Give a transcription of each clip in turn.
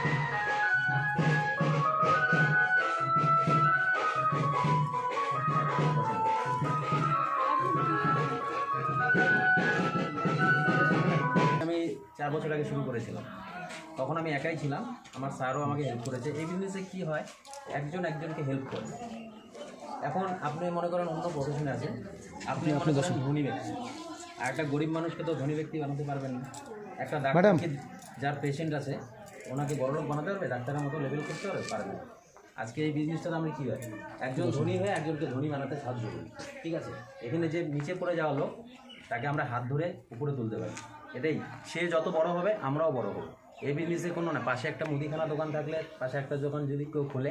আমি 4 বছর আগে শুরু করেছিলাম, তখন আমি একাই ছিলাম, আমার স্যারও আমাকে হেল্প করেছে। এই বিজনেসে কী হয়, একজন একজনকে হেল্প করে। এখন আপনি মনে করেন অন্য প্রফেশনে আছে, আপনি মনে করেন ধনী ব্যক্তি, আর একটা গরিব মানুষকে তো ধনী ব্যক্তি বানাতে পারবেন না। একটা ডাক্তারকে যার পেশেন্ট আছে ওনাকে বড়লোক বানাতে পারবে, ডাক্তারের মতো লেভেল করতে পারবে না। আজকে এই বিজনেসটাতে আমি কী হয়, একজন ধনী হয়ে একজনকে ধনী বানাতে সাহায্য করি। ঠিক আছে, এখানে যে নিচে পড়ে যাওয়া লোক তাকে আমরা হাত ধরে উপরে তুলতে পারি। এটাই, সে যত বড় হবে আমরাও বড় হব। এই বিজনেসে কোনো না, পাশে একটা মুদিখানা দোকান থাকলে, পাশে একটা দোকান যদি কেউ খোলে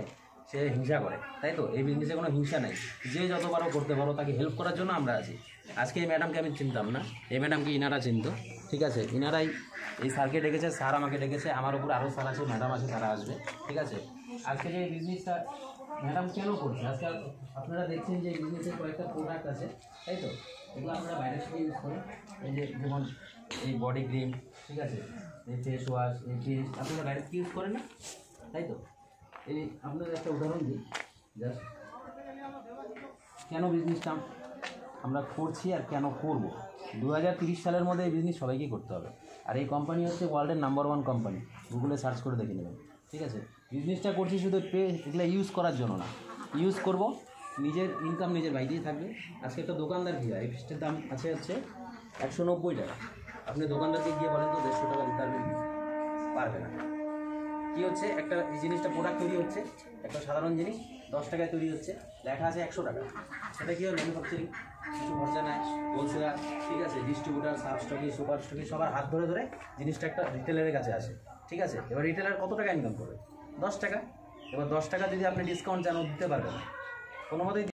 সে হিংসা করে, তাই তো? এই বিজনেসে কোনো হিংসা নেই, যে যত পারো করতে পারো, তাকে হেল্প করার জন্য আমরা আছি। আজকে এই ম্যাডামকে আমি চিনতাম না, এই ম্যাডামকে ইনারা চিনত। ঠিক আছে, ইনারাই এই স্যারকে ডেকেছে, স্যার আমাকে ডেকেছে, আমার উপর আরও স্যার আছে, ম্যাডাম আছে, তারা আসবে। ঠিক আছে, আজকে যে বিজনেসটা ম্যাডাম কেন করছে, আজকে আপনারা দেখছেন যে বিজনেসের কয়েকটা প্রোডাক্ট আছে, তাই তো? এগুলো আপনারা বাইরে থেকে ইউজ করেন। এই যে যেমন এই বডি ক্রিম, ঠিক আছে, এই ফেস ওয়াশ, এই ফেস আপনারা বাইরে থেকে ইউজ করেন না, তাই তো? এই আপনাদের একটা উদাহরণ দিই জাস্ট, কেন বিজনেসটা আমরা করছি আর কেন করব। 2030 সালের মধ্যে এই বিজনেস সবাইকে করতে হবে। আর এই কোম্পানি হচ্ছে ওয়ার্ল্ডের নাম্বার 1 কোম্পানি, গুগলে সার্চ করে দেখে নেবেন। ঠিক আছে, বিজনেসটা করছি শুধু এগুলো ইউজ করার জন্য না, ইউজ করব, নিজের ইনকাম নিজের বাইরেই থাকবে। আজকে একটা দোকানদার গিয়ে এই ফিসটার দাম আছে হচ্ছে 190 টাকা, আপনি দোকানদারকে গিয়ে বলেন তো 150 টাকা দিতে পারবে না। কী হচ্ছে, একটা এই জিনিসটা প্রোডাক্ট তৈরি হচ্ছে, একটা সাধারণ জিনিস 10 টাকায় তৈরি হচ্ছে, লেখা আছে 100 টাকা। সেটা কী হয়, ম্যানুফ্যাকচারিং কিছু খরচা নেয়, হোলসেলার, ঠিক আছে, ডিস্ট্রিবিউটার, সাব স্টকি, সুপার স্টকি, সবার হাত ধরে ধরে জিনিসটা একটা রিটেলারের কাছে আসে। ঠিক আছে, এবার রিটেলার কত টাকা ইনকাম করবে? 10 টাকা। এবার 10 টাকা যদি আপনি ডিসকাউন্ট চান দিতে পারবেন না, কোনো মতেই